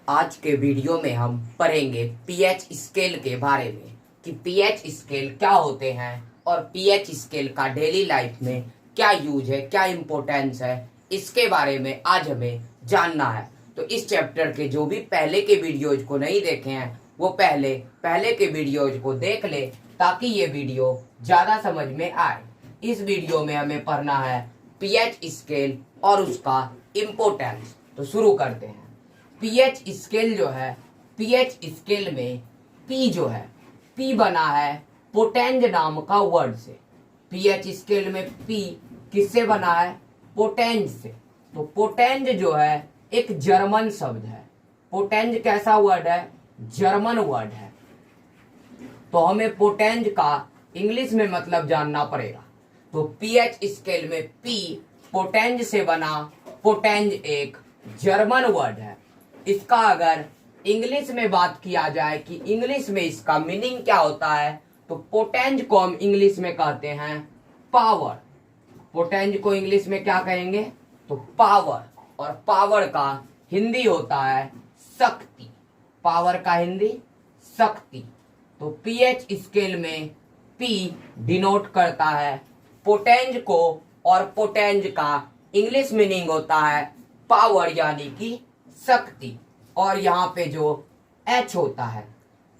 आज के वीडियो में हम पढ़ेंगे पीएच स्केल के बारे में कि पीएच स्केल क्या होते हैं और पीएच स्केल का डेली लाइफ में क्या यूज है, क्या इम्पोर्टेंस है, इसके बारे में आज हमें जानना है। तो इस चैप्टर के जो भी पहले के वीडियोज को नहीं देखे हैं वो पहले के वीडियोज को देख ले ताकि ये वीडियो ज़्यादा समझ में आए। इस वीडियो में हमें पढ़ना है पीएच स्केल और उसका इम्पोर्टेंस। तो शुरू करते हैं। पीएच स्केल जो है, पीएच स्केल में पी जो है, पी बना है पोटेंज नाम का वर्ड से। पीएच स्केल में पी किससे बना है? पोटेंज से। तो पोटेंज जो है एक जर्मन शब्द है। पोटेंज कैसा वर्ड है? जर्मन वर्ड है। तो हमें पोटेंज का इंग्लिश में मतलब जानना पड़ेगा। तो पीएच स्केल में पी पोटेंज से बना। पोटेंज एक जर्मन वर्ड है। इसका अगर इंग्लिश में बात किया जाए कि इंग्लिश में इसका मीनिंग क्या होता है, तो पोटेंज को हम इंग्लिश में कहते हैं पावर। पोटेंज को इंग्लिश में क्या कहेंगे? तो पावर। और पावर का हिंदी होता है शक्ति। पावर का हिंदी शक्ति। तो पीएच स्केल में पी डिनोट करता है पोटेंज को और पोटेंज का इंग्लिश मीनिंग होता है पावर यानी कि शक्ति। और यहाँ पे जो H होता है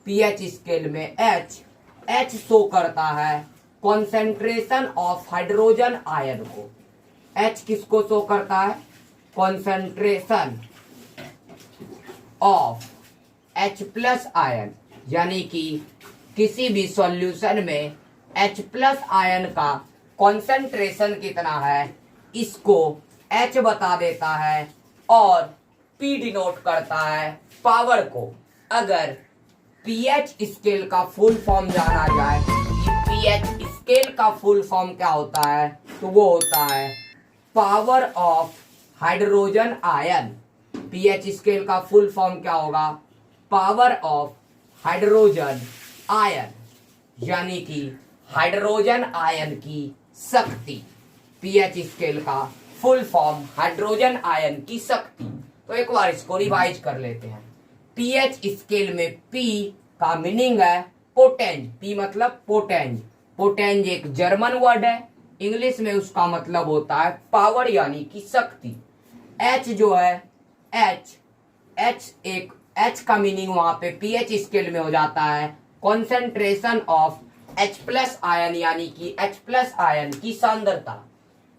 पीएच स्केल में H शो करता है कॉन्सेंट्रेशन ऑफ हाइड्रोजन आयन को। H किसको शो करता है? Concentration of H plus ion, यानी कि किसी भी सॉल्यूशन में H प्लस आयन का कॉन्सेंट्रेशन कितना है इसको H बता देता है। और P डिनोट करता है पावर को। अगर पीएच स्केल का फुल फॉर्म जाना जाए कि पीएच स्केल का फुल फॉर्म क्या होता है, तो वो होता है power of hydrogen ion. PH scale का फुल फॉर्म क्या होगा? पावर ऑफ हाइड्रोजन आयन, यानी कि हाइड्रोजन आयन की शक्ति। पीएच स्केल का फुल फॉर्म हाइड्रोजन आयन की शक्ति। तो एक बार इसको रिवाइज कर लेते हैं। पीएच स्केल में पी का मीनिंग है पोटेंज। पी मतलब पोटेंज। पोटेंज एक जर्मन वर्ड है। इंग्लिश में उसका मतलब होता है पावर यानी कि शक्ति। एच जो है एच का मीनिंग वहां पे पीएच स्केल में हो जाता है concentration of H plus ion, यानी कि एच प्लस आयन की सांद्रता।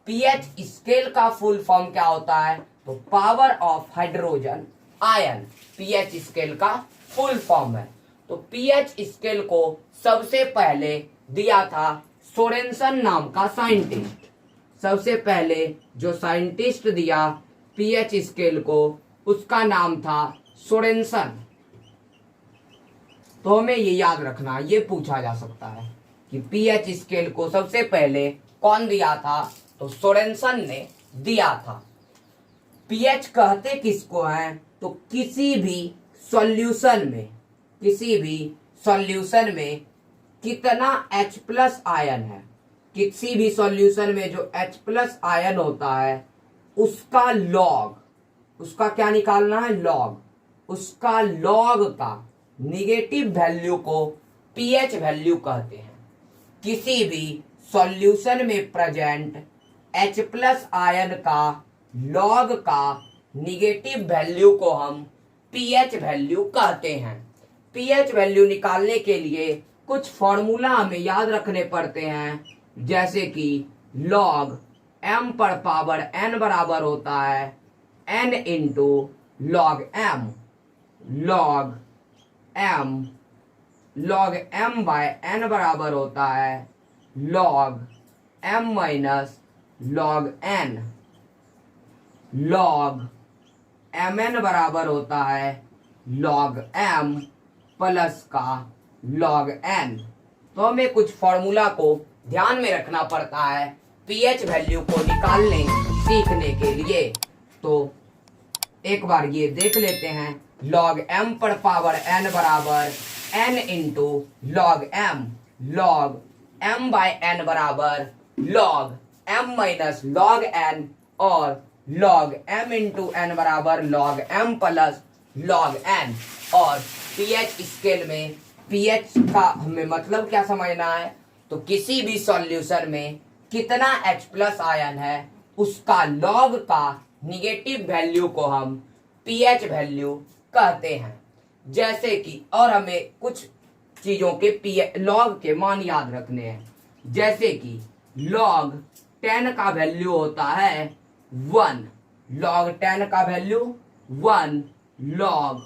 पीएच स्केल का फुल फॉर्म क्या होता है? तो power of hydrogen ion pH scale का फुल फॉर्म है। तो पीएच स्केल को सबसे पहले दिया था सोरेनसन नाम का साइंटिस्ट। सबसे पहले जो साइंटिस्ट दिया पीएच स्केल को उसका नाम था सोरेनसन। तो हमें ये याद रखना, ये पूछा जा सकता है कि पीएच स्केल को सबसे पहले कौन दिया था? तो सोरेनसन ने दिया था। पीएच कहते किसको हैं? तो किसी भी सॉल्यूशन में कितना H प्लस आयन है, किसी भी सॉल्यूशन में जो H प्लस आयन होता है उसका लॉग, उसका क्या निकालना है? लॉग। उसका लॉग का निगेटिव वैल्यू को पीएच वैल्यू कहते हैं। किसी भी सॉल्यूशन में प्रेजेंट H प्लस आयन का लॉग का निगेटिव वैल्यू को हम पीएच वैल्यू कहते हैं। पीएच वैल्यू निकालने के लिए कुछ फॉर्मूला हमें याद रखने पड़ते हैं, जैसे कि लॉग m पर पावर n बराबर होता है n into log m। Log m by n बराबर होता है log m minus log n। Log mn बराबर होता है लॉग m प्लस का लॉग n। तो हमें कुछ फॉर्मूला को ध्यान में रखना पड़ता है पीएच वैल्यू को निकालने सीखने के लिए। तो एक बार ये देख लेते हैं। लॉग m पर पावर n बराबर n into log m। Log m by n बराबर log m minus log n और log m इंटू n बराबर log m plus log n। और pH स्केल में pH का हमें मतलब क्या समझना है, तो किसी भी सॉल्यूशन में कितना H प्लस आयन है उसका लॉग का निगेटिव वैल्यू को हम pH वैल्यू कहते हैं। जैसे कि और हमें कुछ चीजों के लॉग के मान याद रखने हैं, जैसे कि log 10 का वैल्यू होता है 1, log 10 का वैल्यू 1, log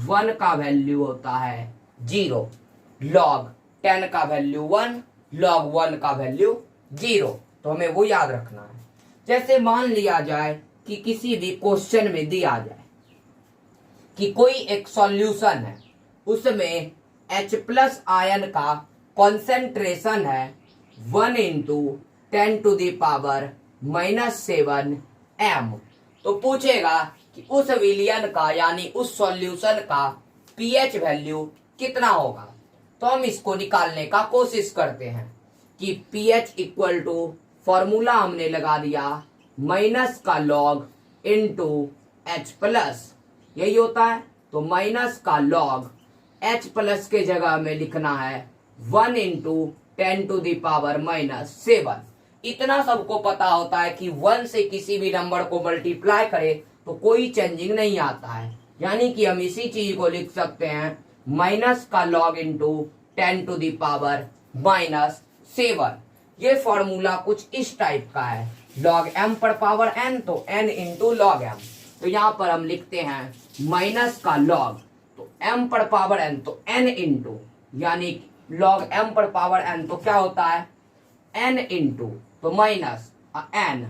1 का वैल्यू होता है 0, log 10 का वैल्यू 1, log 1 का वैल्यू 0। तो हमें वो याद रखना है। जैसे मान लिया जाए कि किसी भी क्वेश्चन में दिया जाए कि कोई एक सॉल्यूशन है, उसमें H प्लस आयन का कॉन्सेंट्रेशन है 1 into 10 to the power -7 m। तो पूछेगा कि उस विलियन का यानी उस सॉल्यूशन का pH वैल्यू कितना होगा। तो हम इसको निकालने का कोशिश करते हैं कि pH इक्वल टू फॉर्मूला हमने लगा दिया माइनस का लॉग इंटू H प्लस, यही होता है। तो माइनस का लॉग H प्लस के जगह में लिखना है 1 इंटू 10 टू द पावर -7। इतना सबको पता होता है कि 1 से किसी भी नंबर को मल्टीप्लाई करे तो कोई चेंजिंग नहीं आता है, यानी कि हम इसी चीज को लिख सकते हैं माइनस का log into 10 to the power -7। ये फॉर्मूला कुछ इस टाइप का है, log m पर पावर n तो n इंटू लॉग m। तो यहाँ पर हम लिखते हैं माइनस का log, तो m पर पावर n तो n इंटू, यानी log m पर पावर n तो क्या होता है n इंटू, तो माइनस n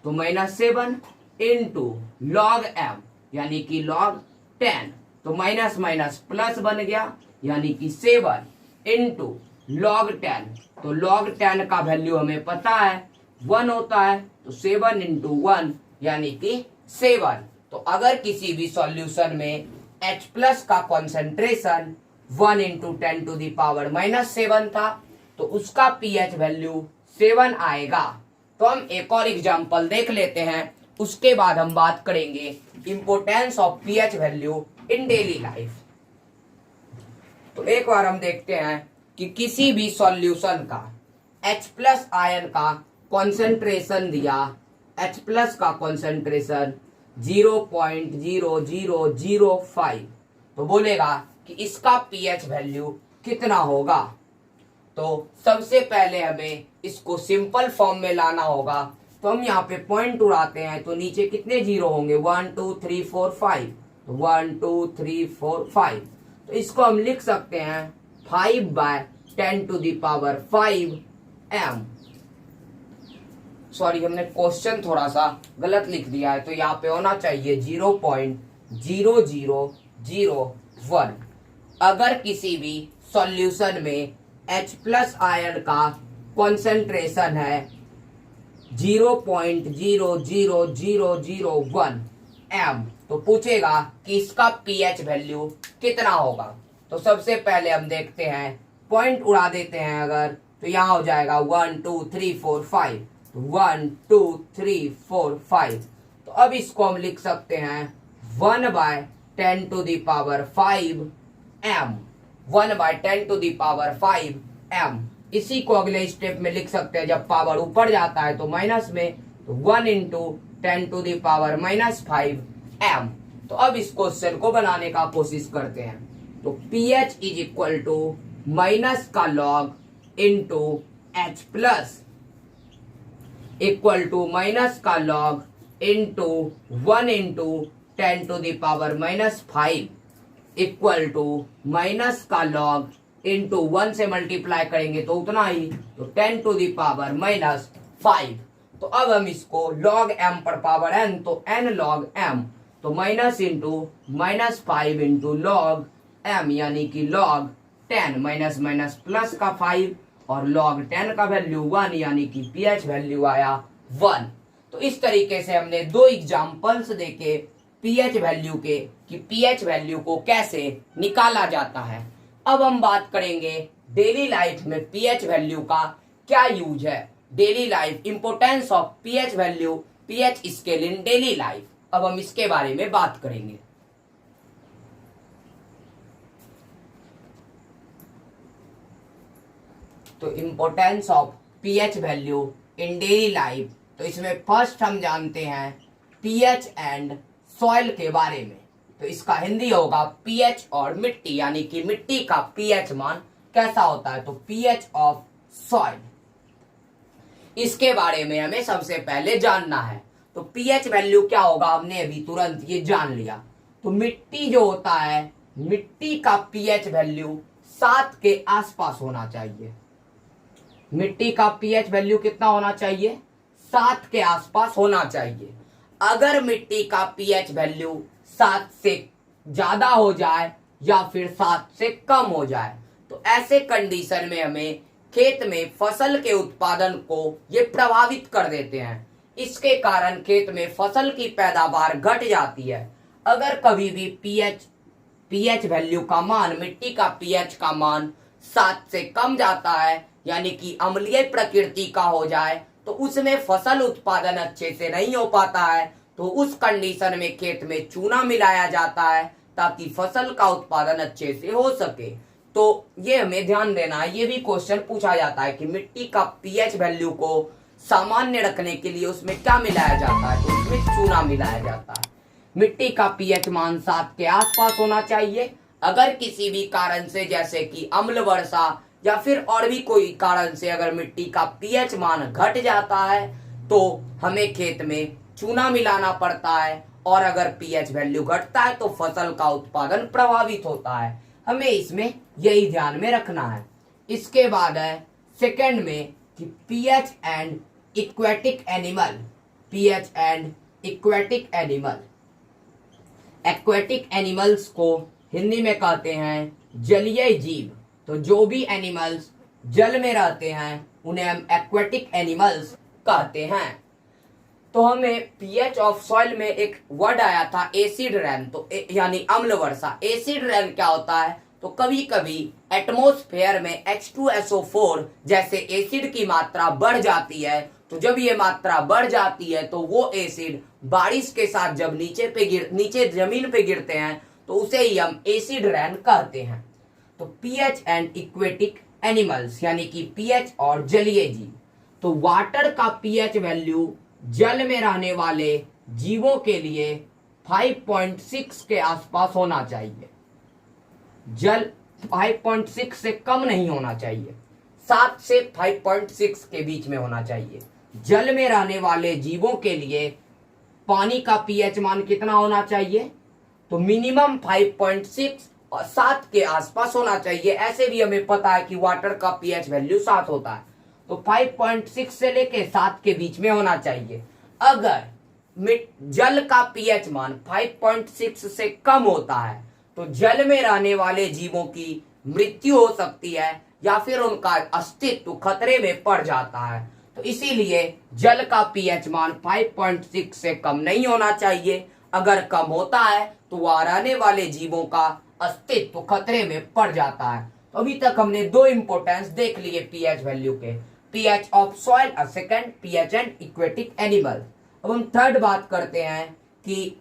तो -7 इंटू log m यानी कि log 10, तो माइनस माइनस प्लस बन गया यानी कि 7 इंटू log 10, तो log 10 का वैल्यू हमें पता है 1 होता है, तो 7 इंटू 1 यानी कि 7। तो अगर किसी भी सॉल्यूशन में H प्लस का concentration 1 into 10 to the power -7 था तो उसका pH वैल्यू 7 आएगा। तो हम एक और एग्जांपल देख लेते हैं, उसके बाद हम बात करेंगे importance of pH value in daily life. तो एक बार हम देखते हैं कि किसी भी सॉल्यूशन का H प्लस आयन का कॉन्सेंट्रेशन दिया, H प्लस का कॉन्सेंट्रेशन 0.0005, तो बोलेगा कि इसका pH वैल्यू कितना होगा। तो सबसे पहले हमें इसको सिंपल फॉर्म में लाना होगा, तो हम यहाँ पे पॉइंट उड़ाते हैं तो नीचे कितने जीरो होंगे 1 2 3 4 5, तो 1 2 3 4 5। तो इसको हम लिख सकते हैं 5/10 to the power 5 m। Sorry, हमने क्वेश्चन थोड़ा सा गलत लिख दिया है, तो यहाँ पे होना चाहिए 0.0001। अगर किसी भी सॉल्यूशन में H प्लस आयन का कॉन्सेंट्रेशन है 0.00001 m, तो पूछेगा कि इसका pH वैल्यू कितना होगा। तो सबसे पहले हम देखते हैं, पॉइंट उड़ा देते हैं अगर, तो यहाँ हो जाएगा 1 2 3 4 5, 1 2 3 4 5। तो अब इसको हम लिख सकते हैं 1/10 to the power 5 m, 1/10 to the power 5 m। इसी को अगले स्टेप में लिख सकते हैं, जब पावर ऊपर जाता है तो माइनस में, तो 1 into 10 to the power -5 m। तो अब इस क्वेश्चन को बनाने का कोशिश करते हैं। तो pH is equal to minus का log into H plus equal to minus का log into 1 into 10 to the power -5 equal to minus का लॉग इंटू 1 से मल्टीप्लाई करेंगे तो उतना ही, तो 10 टू द पावर -5। तो अब हम इसको log m पर पावर n, तो n log m, तो minus into -5 into log m यानी कि log 10, माइनस माइनस प्लस का 5 और log 10 का वैल्यू 1 यानी कि pH वैल्यू आया 1। तो इस तरीके से हमने दो एग्जांपल्स देके pH वैल्यू के कि pH वैल्यू को कैसे निकाला जाता है। अब हम बात करेंगे डेली लाइफ में pH वैल्यू का क्या यूज है। Daily life, importance of pH value, pH scale in daily life. अब हम इसके बारे में बात करेंगे। तो importance of pH value in daily life, तो इसमें फर्स्ट हम जानते हैं पीएच एंड सॉइल के बारे में। तो इसका हिंदी होगा पीएच और मिट्टी, यानी कि मिट्टी का पीएच मान कैसा होता है। तो पीएच ऑफ सॉइल, इसके बारे में हमें सबसे पहले जानना है। तो पीएच वैल्यू क्या होगा, हमने अभी तुरंत ये जान लिया। तो मिट्टी जो होता है, मिट्टी का पीएच वैल्यू 7 के आसपास होना चाहिए। मिट्टी का पीएच वैल्यू कितना होना चाहिए, 7 के आसपास होना चाहिए। अगर मिट्टी का पीएच वैल्यू 7 से ज्यादा हो जाए या फिर 7 से कम हो जाए, तो ऐसे कंडीशन में हमें खेत में फसल के उत्पादन को ये प्रभावित कर देते हैं। इसके कारण खेत में फसल की पैदावार घट जाती है। अगर कभी भी पीएच वैल्यू का मान, मिट्टी का पीएच का मान 7 से कम जाता है, यानी कि अम्लीय प्रकृति का हो जाए, तो उसमें फसल उत्पादन अच्छे से नहीं हो पाता है। तो उस कंडीशन में खेत में चूना मिलाया जाता है ताकि फसल का उत्पादन अच्छे से हो सके। तो ये हमें ध्यान देना है। ये भी क्वेश्चन पूछा जाता है कि मिट्टी का पीएच वैल्यू को सामान्य रखने के लिए उसमें क्या मिलाया जाता है, तो उसमें चूना मिलाया जाता है। मिट्टी का पीएच मान 7 के आसपास होना चाहिए। अगर किसी भी कारण से, जैसे कि अम्ल वर्षा या फिर और भी कोई कारण से अगर मिट्टी का पीएच मान घट जाता है, तो हमें खेत में चूना मिलाना पड़ता है। और अगर पीएच वैल्यू घटता है तो फसल का उत्पादन प्रभावित होता है। हमें इसमें यही ध्यान में रखना है। इसके बाद है सेकंड में कि pH and aquatic animal, pH and aquatic animal. Aquatic animals को हिंदी में कहते हैं जलीय जीव। तो जो भी एनिमल्स जल में रहते हैं उन्हें हम एक्वेटिक एनिमल्स कहते हैं। तो हमें पीएच ऑफ सॉइल में एक वर्ड आया था एसिड रेन, तो यानी अम्ल वर्षा। एसिड रेन क्या होता है, तो कभी कभी एटमॉस्फेयर में H2SO4 जैसे एसिड की मात्रा बढ़ जाती है। तो जब ये मात्रा बढ़ जाती है तो वो एसिड बारिश के साथ जब नीचे जमीन पे गिरते हैं तो उसे ही हम एसिड रेन कहते हैं। तो पीएच एंड इक्वेटिक एनिमल्स, यानी कि पीएच और जलीय जीव। तो वाटर का पीएच वैल्यू जल में रहने वाले जीवों के लिए 5.6 के आसपास होना चाहिए। जल 5.6 से कम नहीं होना चाहिए, 7 से 5.6 के बीच में होना चाहिए। जल में रहने वाले जीवों के लिए पानी का पीएच मान कितना होना चाहिए, तो मिनिमम 5.6 और 7 के आसपास होना चाहिए। ऐसे भी हमें पता है कि वाटर का पीएच वैल्यू 7 होता है, तो 5.6 से लेके 7 के बीच में होना चाहिए। अगर जल का पीएच मान 5.6 से कम होता है तो जल में रहने वाले जीवों की मृत्यु हो सकती है या फिर उनका अस्तित्व खतरे में पड़ जाता है। तो इसीलिए जल का पीएच मान 5.6 से कम नहीं होना चाहिए। अगर कम होता है तो वह रहने वाले जीवों का अस्तित्व खतरे में पड़ जाता है। तो अभी तक हमने 2 इंपोर्टेंस देख लिए पीएच वैल्यू के, पीएच ऑफ सॉइल और second pH and aquatic animal. अब हम थर्ड बात करते हैं कि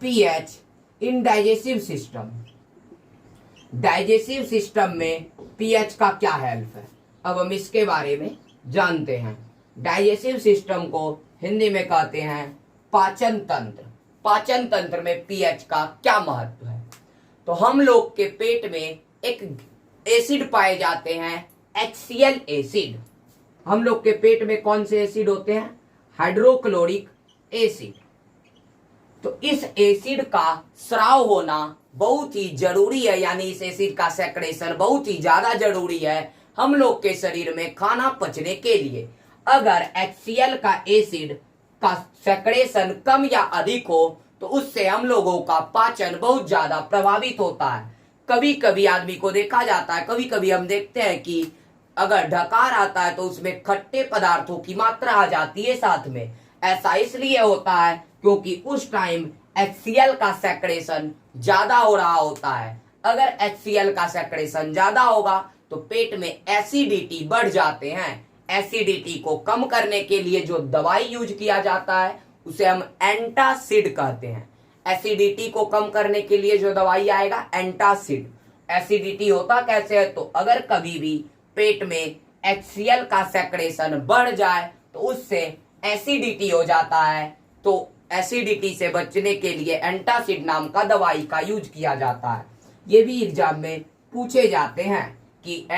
पीएच इन डाइजेस्टिव सिस्टम। डाइजेस्टिव सिस्टम में पीएच का क्या हेल्प है, अब हम इसके बारे में जानते हैं। डाइजेस्टिव सिस्टम को हिंदी में कहते हैं पाचन तंत्र। पाचन तंत्र में पीएच का क्या महत्व है, तो हम लोग के पेट में एक एसिड पाए जाते हैं, HCl एसिड। हम लोग के पेट में कौन से एसिड होते हैं, हाइड्रोक्लोरिक एसिड। तो इस एसिड का स्राव होना बहुत ही जरूरी है, यानी इस एसिड का सेक्रेशन बहुत ही ज्यादा जरूरी है हम लोग के शरीर में खाना पचने के लिए। अगर HCl का एसिड का सेक्रेशन कम या अधिक हो तो उससे हम लोगों का पाचन बहुत ज्यादा प्रभावित होता है। कभी कभी आदमी को देखा जाता है, कभी कभी हम देखते हैं कि अगर ढकार आता है तो उसमें खट्टे पदार्थों की मात्रा आ जाती है साथ में। ऐसा इसलिए होता है क्योंकि उस टाइम HCl का सेक्रेशन ज्यादा हो रहा होता है। अगर HCl का सेक्रेशन ज्यादा होगा तो पेट में एसिडिटी बढ़ जाते हैं। एसिडिटी को कम करने के लिए जो दवाई यूज किया जाता है उसे हम एंटासिड कहते हैं। एसिडिटी को कम करने के लिए जो दवाई आएगा एंटासिड। एसिडिटी होता कैसे है, तो अगर कभी भी पेट में HCl का सेक्रेशन बढ़ जाए तो उससे एसिडिटी हो जाता है। तो एसिडिटी से बचने के लिए एंटासिड नाम का दवाई का यूज किया जाता है। ये भी एग्जाम में पूछे जाते हैं कि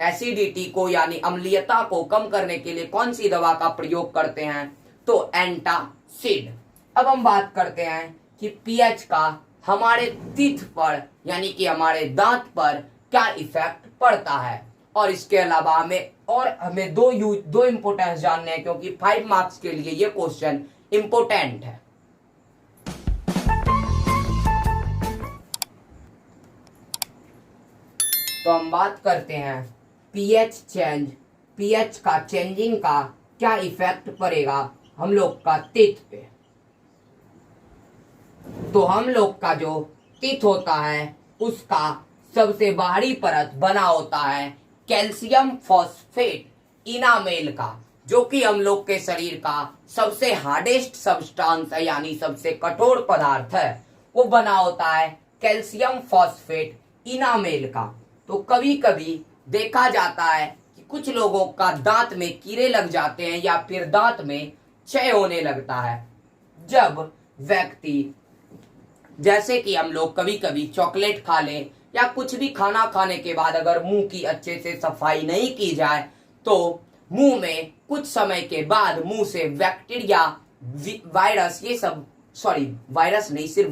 एसिडिटी को यानी अम्लीयता को कम करने के लिए कौन सी दवा का प्रयोग करते हैं, तो एंटासिड। अब हम बात करते हैं कि पीएच का हमारे टीथ पर यानी कि हमारे दांत पर क्या इफेक्ट पड़ता है। और इसके अलावा हमें दो इंपोर्टेंस जानने हैं, क्योंकि 5 मार्क्स के लिए ये क्वेश्चन इंपोर्टेंट है। तो हम बात करते हैं पीएच का चेंजिंग का क्या इफेक्ट पड़ेगा हम लोग का टीथ पे। तो हम लोग का जो टीथ होता है उसका सबसे बाहरी परत बना होता है कैल्शियम फॉस्फेट इनामेल का, जो कि हम लोग के शरीर का सबसे हार्डेस्ट सब्सटेंस है यानी सबसे कठोर पदार्थ है। वो बना होता है कैल्शियम फॉस्फेट इनामेल का। तो कभी कभी देखा जाता है कि कुछ लोगों का दांत में कीड़े लग जाते हैं या फिर दांत में क्षय होने लगता है जब व्यक्ति, जैसे कि हम लोग कभी कभी चॉकलेट खा लें या कुछ भी खाना खाने के बाद अगर मुंह की अच्छे से सफाई नहीं की जाए तो मुंह में कुछ समय के बाद मुंह से बैक्टीरिया, वायरस, वायरस नहीं, सिर्फ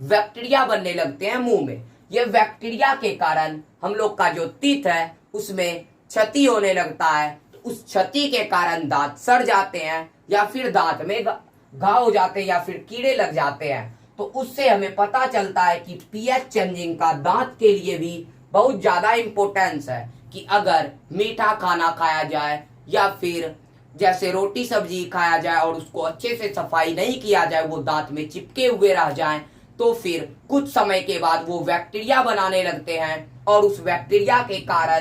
बैक्टीरिया बनने लगते हैं मुंह में। ये बैक्टीरिया के कारण हम लोग का जो टीथ है उसमें क्षति होने लगता है। तो उस क्षति के कारण दांत सड़ जाते हैं या फिर दांत में घाव हो जाते हैं या फिर कीड़े लग जाते हैं। तो उससे हमें पता चलता है कि पीएच चेंजिंग का दांत के लिए भी बहुत ज्यादा इंपॉर्टेंस है कि अगर मीठा खाना खाया जाए या फिर जैसे रोटी सब्जी खाया जाए और उसको अच्छे से सफाई नहीं किया जाए, वो दांत में चिपके हुए रह जाएं, तो फिर कुछ समय के बाद वो बैक्टीरिया बनाने लगते हैं और उस बैक्टीरिया के कारण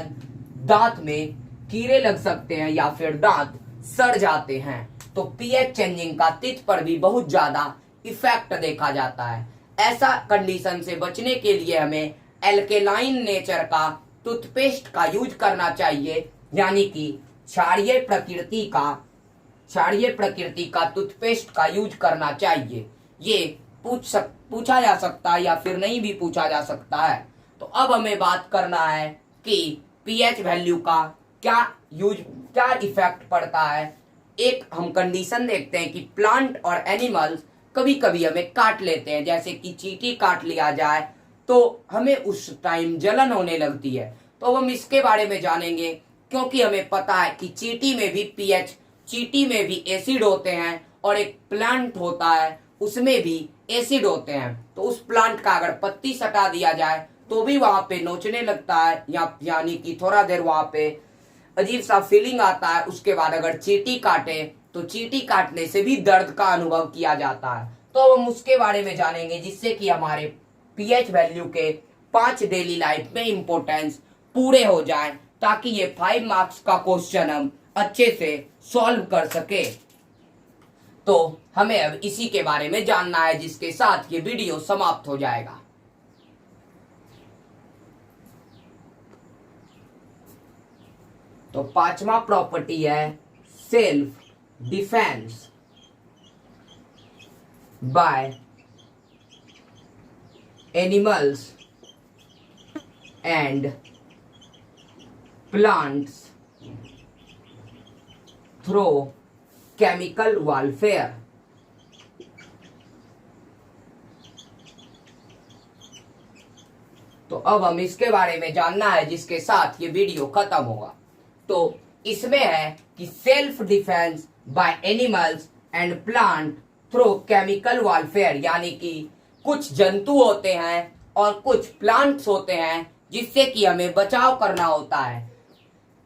दांत में कीड़े लग सकते हैं या फिर दांत सड़ जाते हैं। तो पीएच चेंजिंग का टीथ पर भी बहुत ज्यादा इफेक्ट देखा जाता है। ऐसा कंडीशन से बचने के लिए हमें एल्केलाइन नेचर का टूथपेस्ट का यूज करना चाहिए, यानी कि क्षारीय प्रकृति का टूथपेस्ट का यूज करना चाहिए। ये पूछा जा सकता है या फिर नहीं भी पूछा जा सकता है। तो अब हमें बात करना है कि पीएच वैल्यू का क्या इफेक्ट पड़ता है। एक हम कंडीशन देखते हैं कि प्लांट और एनिमल्स कभी कभी हमें काट लेते हैं, जैसे कि चींटी काट लिया जाए तो हमें उस टाइम जलन होने लगती है। तो हम इसके बारे में जानेंगे, क्योंकि हमें पता है कि चींटी में भी एसिड होते हैं और एक प्लांट होता है उसमें भी एसिड होते हैं। तो उस प्लांट का अगर पत्ती सटा दिया जाए तो भी वहां पे नोचने लगता है यानी कि थोड़ा देर वहां पे अजीब सा फीलिंग आता है। उसके बाद अगर चींटी काटे तो चींटी काटने से भी दर्द का अनुभव किया जाता है। तो हम उसके बारे में जानेंगे, जिससे कि हमारे पीएच वैल्यू के 5 डेली लाइफ में इंपॉर्टेंस पूरे हो जाएं, ताकि ये 5 मार्क्स का क्वेश्चन हम अच्छे से सॉल्व कर सके। तो हमें अब इसी के बारे में जानना है, जिसके साथ ये वीडियो समाप्त हो जाएगा। तो 5वां प्रॉपर्टी है self defence by animals and plants through chemical warfare. तो अब हम इसके बारे में जानना है, जिसके साथ ये वीडियो खत्म होगा। तो इसमें है कि self defence by animals and plant through chemical warfare, यानी कि कुछ जंतु होते हैं और कुछ प्लांट्स होते हैं जिससे कि हमें बचाव करना होता है।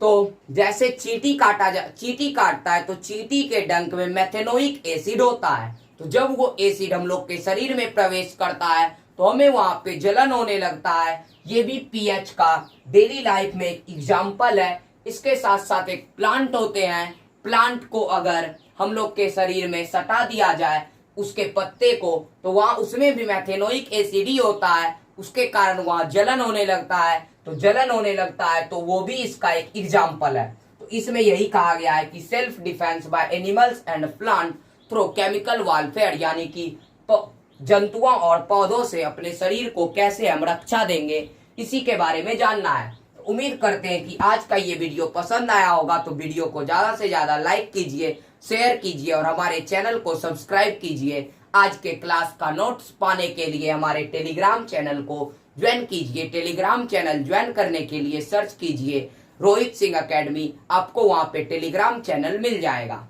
तो जैसे चींटी काटता है तो चींटी के डंक में मेथेनोइक एसिड होता है। तो जब वो एसिड हम लोग के शरीर में प्रवेश करता है तो हमें वहां पे जलन होने लगता है। ये भी पीएच का डेली लाइफ में एक एग्जाम्पल है इसके साथ साथ एक प्लांट होते हैं। प्लांट को अगर हम लोग के शरीर में सटा दिया जाए उसके पत्ते को, तो वहां उसमें भी मैथेनोइक एसिड ही होता है, उसके कारण वहां जलन होने लगता है। तो जलन होने लगता है तो वो भी इसका एक एग्जाम्पल है। तो इसमें यही कहा गया है कि self defence by animals and plant through chemical warfare, यानी कि जंतुओं और पौधों से अपने शरीर को कैसे हम रक्षा देंगे, इसी के बारे में जानना है। तो उम्मीद करते हैं कि आज का ये वीडियो पसंद आया होगा। तो वीडियो को ज्यादा से ज्यादा लाइक कीजिए, शेयर कीजिए और हमारे चैनल को सब्सक्राइब कीजिए। आज के क्लास का नोट्स पाने के लिए हमारे टेलीग्राम चैनल को ज्वाइन कीजिए। टेलीग्राम चैनल ज्वाइन करने के लिए सर्च कीजिए रोहित सिंह अकेडमी, आपको वहां पे टेलीग्राम चैनल मिल जाएगा।